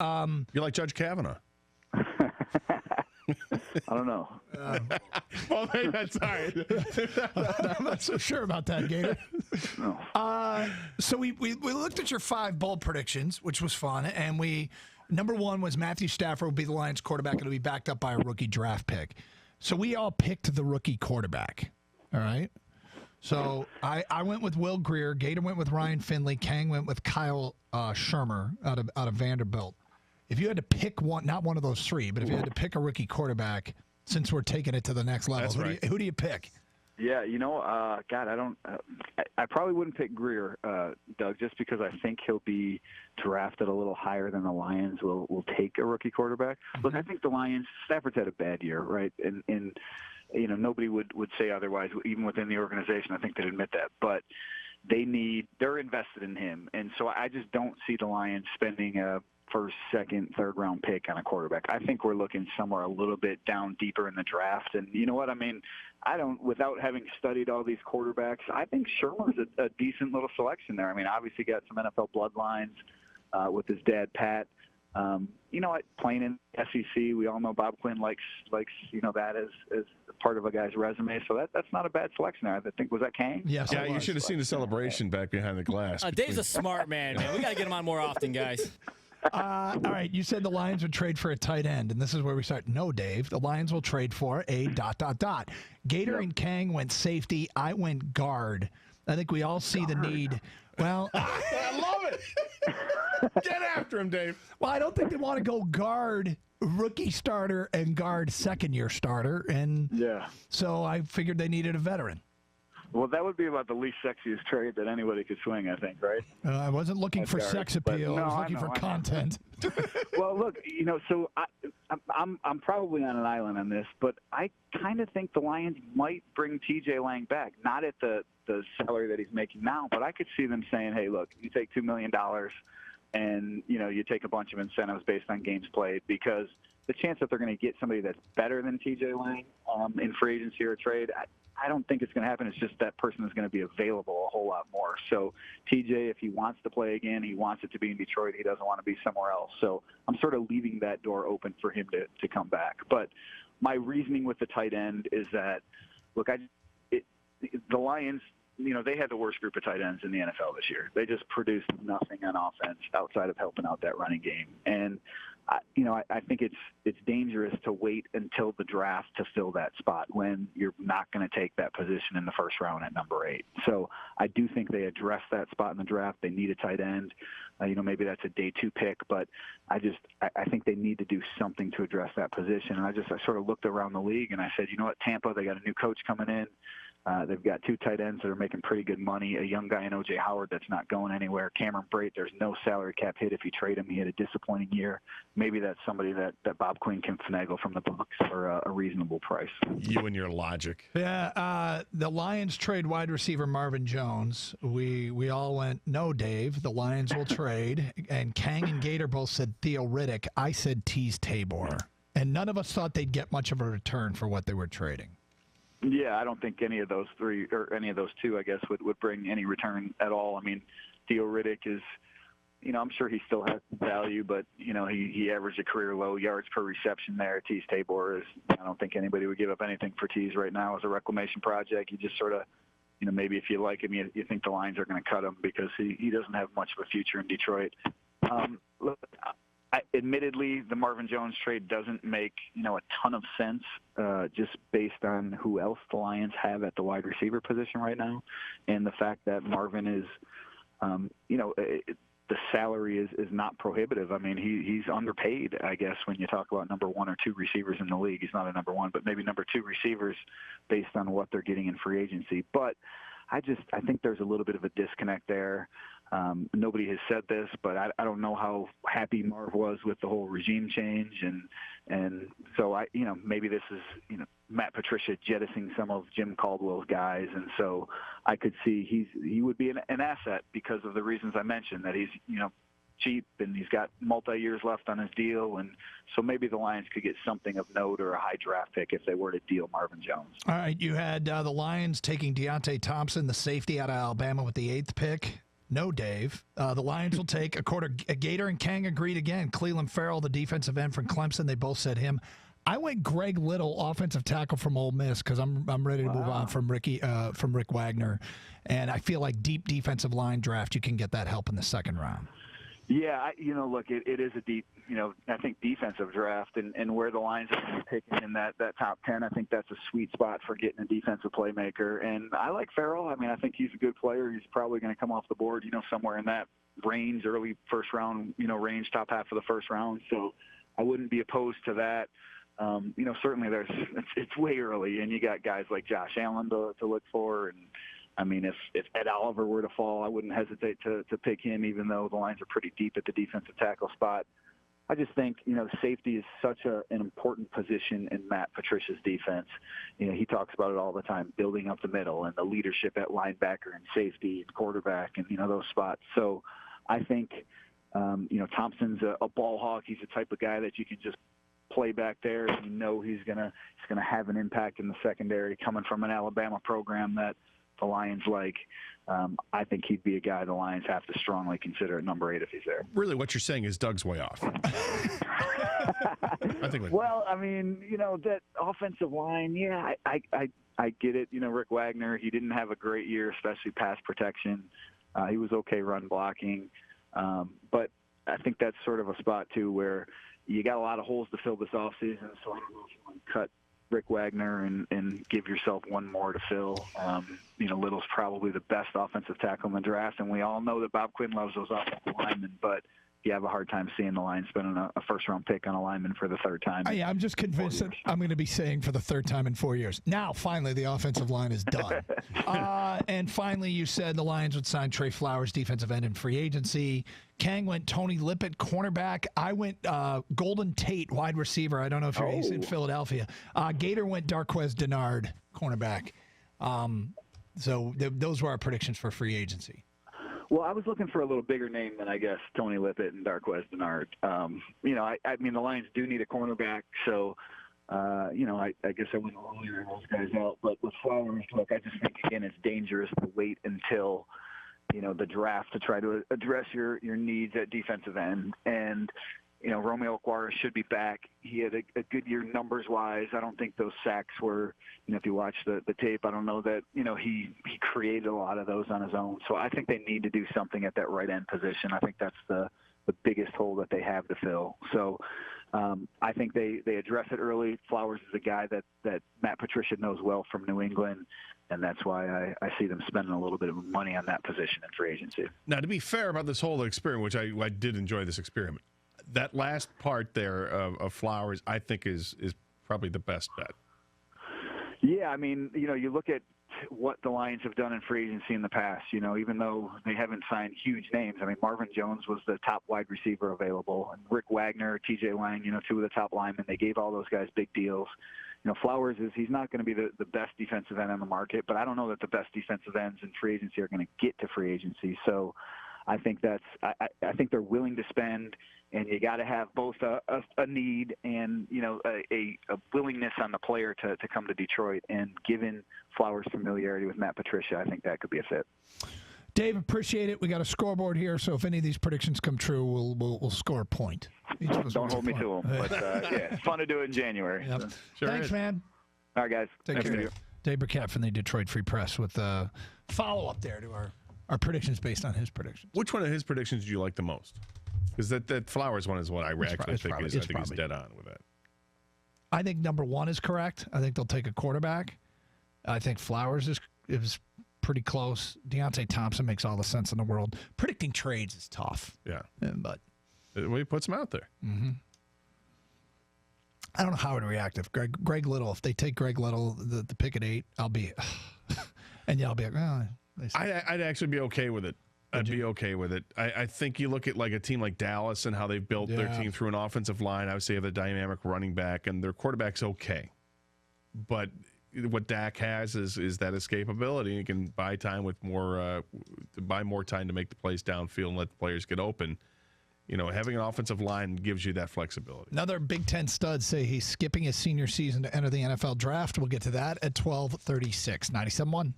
You're like Judge Kavanaugh. I don't know. Well, maybe that's all right. I'm not so sure about that, Gator. No. So we looked at your 5 bold predictions, which was fun, and number 1 was Matthew Stafford will be the Lions quarterback and will be backed up by a rookie draft pick. So we all picked the rookie quarterback. All right. So I went with Will Grier. Gator went with Ryan Finley. Kang went with Kyle Shermer out of Vanderbilt. If you had to pick one, not one of those 3, but if you had to pick a rookie quarterback, since we're taking it to the next level, who do you pick? Yeah, God, I probably wouldn't pick Grier, Doug, just because I think he'll be drafted a little higher than the Lions will take a rookie quarterback. Look, I think the Lions, Stafford's had a bad year, right? And nobody would say otherwise, even within the organization. I think they'd admit that. But they're invested in him. And so I just don't see the Lions spending a first, second, third round pick on a quarterback. I think we're looking somewhere a little bit down deeper in the draft. And you know what? I mean, without having studied all these quarterbacks, I think Shermer's a decent little selection there. I mean, obviously got some NFL bloodlines with his dad, Pat. Playing in SEC, we all know Bob Quinn likes that as part of a guy's resume. So that's not a bad selection there. I think, was that Kang? Yes. Yeah, you should have seen the celebration back behind the glass. Dave's a smart man. We got to get him on more often, guys. All right, you said the Lions would trade for a tight end, and this is where we start. No, Dave, the Lions will trade for a ... Gator and Kang went safety. I went guard. I think we all see the need. Well, I love it. Get after him, Dave. Well, I don't think they want to go guard rookie starter and guard second-year starter, and so I figured they needed a veteran. Well, that would be about the least sexiest trade that anybody could swing, I think, right? I wasn't looking for sex appeal. I was looking for content. Well, look, so I'm probably on an island on this, but I kind of think the Lions might bring T.J. Lang back, not at the salary that he's making now, but I could see them saying, hey, look, you take $2 million and, you take a bunch of incentives based on games played, because the chance that they're going to get somebody that's better than T.J. Lang in free agency or trade, I don't think it's going to happen. It's just that person is going to be available a whole lot more. So TJ, if he wants to play again, he wants it to be in Detroit. He doesn't want to be somewhere else. So I'm sort of leaving that door open for him to come back. But my reasoning with the tight end is that, look, the Lions, they had the worst group of tight ends in the NFL this year. They just produced nothing on offense outside of helping out that running game. And I think it's dangerous to wait until the draft to fill that spot when you're not going to take that position in the first round at number 8. So I do think they address that spot in the draft. They need a tight end. Maybe that's a day 2 pick, but I think they need to do something to address that position. And I sort of looked around the league and I said, you know what, Tampa, they got a new coach coming in. They've got 2 tight ends that are making pretty good money, a young guy in O.J. Howard that's not going anywhere. Cameron Brate, there's no salary cap hit if you trade him. He had a disappointing year. Maybe that's somebody that Bob Quinn can finagle from the Bucs for a reasonable price. You and your logic. Yeah, the Lions trade wide receiver Marvin Jones. We all went, no, Dave, the Lions will trade. And Kang and Gator both said Theo Riddick. I said Tease Tabor. And none of us thought they'd get much of a return for what they were trading. Yeah, I don't think any of those 3 or any of those 2, I guess, would bring any return at all. I mean, Theo Riddick is, I'm sure he still has value, but, he averaged a career low yards per reception there. Tease Tabor I don't think anybody would give up anything for Tease right now as a reclamation project. You just sort of, maybe if you like him, you think the Lions are going to cut him because he doesn't have much of a future in Detroit. Look, admittedly, the Marvin Jones trade doesn't make, a ton of sense just based on who else the Lions have at the wide receiver position right now. And the fact that Marvin is, the salary is not prohibitive. I mean, he's underpaid, I guess, when you talk about number 1 or 2 receivers in the league. He's not a number 1, but maybe number 2 receivers based on what they're getting in free agency. But I think there's a little bit of a disconnect there. Nobody has said this, but I don't know how happy Marv was with the whole regime change, and so maybe this is Matt Patricia jettisoning some of Jim Caldwell's guys, and so I could see he would be an asset because of the reasons I mentioned, that he's cheap and he's got multi-years left on his deal, and so maybe the Lions could get something of note or a high draft pick if they were to deal Marvin Jones. All right, you had the Lions taking Deonte Thompson, the safety out of Alabama, with the 8th pick. No, Dave. The Lions will take a Gator and Kang agreed again. Cleveland Farrell, the defensive end from Clemson, they both said him. I went Greg Little, offensive tackle from Ole Miss, because I'm ready to move on from Rick Wagner, and I feel like deep defensive line draft, you can get that help in the second round. Yeah, look, it is a deep, I think defensive draft, and where the Lions are going to be picking in that top 10, I think that's a sweet spot for getting a defensive playmaker. And I like Farrell. I mean, I think he's a good player. He's probably going to come off the board, somewhere in that range, early first round, range, top half of the first round. So I wouldn't be opposed to that. Certainly it's way early, and you got guys like Josh Allen to look for. And I mean, if Ed Oliver were to fall, I wouldn't hesitate to pick him, even though the Lions are pretty deep at the defensive tackle spot. I just think, safety is such an important position in Matt Patricia's defense. He talks about it all the time, building up the middle and the leadership at linebacker and safety and quarterback and, those spots. So I think, Thompson's a ball hawk. He's the type of guy that you can just play back there. He's gonna have an impact in the secondary, coming from an Alabama program that the Lions like. I think he'd be a guy the Lions have to strongly consider at number 8 if he's there. Really, what you're saying is Doug's way off. Well, I mean, that offensive line, yeah, I get it. Rick Wagner, he didn't have a great year, especially pass protection. He was okay run blocking. But I think that's sort of a spot, too, where you got a lot of holes to fill this offseason, so I don't know if you want to cut Rick Wagner and give yourself one more to fill. Little's probably the best offensive tackle in the draft, and we all know that Bob Quinn loves those offensive linemen, but you have a hard time seeing the Lions spending a first-round pick on a lineman for the third time. Yeah, I'm just convinced that I'm going to be saying for the third time in 4 years. Now, finally, the offensive line is done. And finally, you said the Lions would sign Trey Flowers, defensive end in free agency. Kang went Tony Lippett, cornerback. I went Golden Tate, wide receiver. I don't know if he's in Philadelphia. Gator went Darquez Dennard, cornerback. So those were our predictions for free agency. Well, I was looking for a little bigger name than, I guess, Tony Lippett and Darquez Dennard. I mean, the Lions do need a cornerback, so, I guess I went earlier those guys out. But with Flowers, look, I just think, again, it's dangerous to wait until, the draft to try to address your needs at defensive end. And, Romeo Okwara should be back. He had a good year numbers-wise. I don't think those sacks were, if you watch the tape, I don't know that, he created a lot of those on his own. So I think they need to do something at that right end position. I think that's the biggest hole that they have to fill. So I think they address it early. Flowers is a guy that Matt Patricia knows well from New England, and that's why I see them spending a little bit of money on that position in free agency. Now, to be fair about this whole experiment, which I did enjoy this experiment, that last part there of Flowers, I think is probably the best bet. Yeah, I mean, you look at what the Lions have done in free agency in the past, even though they haven't signed huge names. I mean, Marvin Jones was the top wide receiver available, and Rick Wagner, TJ Lang, two of the top linemen. They gave all those guys big deals. Flowers he's not going to be the best defensive end on the market, but I don't know that the best defensive ends in free agency are going to get to free agency. So I think I think they're willing to spend, and you got to have both a need and a willingness on the player to come to Detroit. And given Flowers' familiarity with Matt Patricia, I think that could be a fit. Dave, appreciate it. We got a scoreboard here, so if any of these predictions come true, we'll score a point. Don't hold me to them, but yeah, it's fun to do it in January. Yep. So. Sure Thanks, is. man. All right, guys. Take care. Dave Birkett from the Detroit Free Press with a follow-up there to our predictions based on his predictions. Which one of his predictions do you like the most? Because that Flowers one is what I actually think he's dead on with that. I think number 1 is correct. I think they'll take a quarterback. I think Flowers is pretty close. Deonte Thompson makes all the sense in the world. Predicting trades is tough. Yeah. But he puts them out there. Mm-hmm. I don't know how I'd react if Greg Little, if they take Greg Little, the pick at 8, I'll be, and I'll be like, oh. I'd actually be okay with it. I'd be okay with it. I think you look at like a team like Dallas and how they've built their team through an offensive line. Obviously, they have a dynamic running back, and their quarterback's okay. But what Dak has is that escapability. You can buy time with more time to make the plays downfield and let the players get open. Having an offensive line gives you that flexibility. Another Big Ten stud say he's skipping his senior season to enter the NFL draft. We'll get to that at 12:36. 97.1.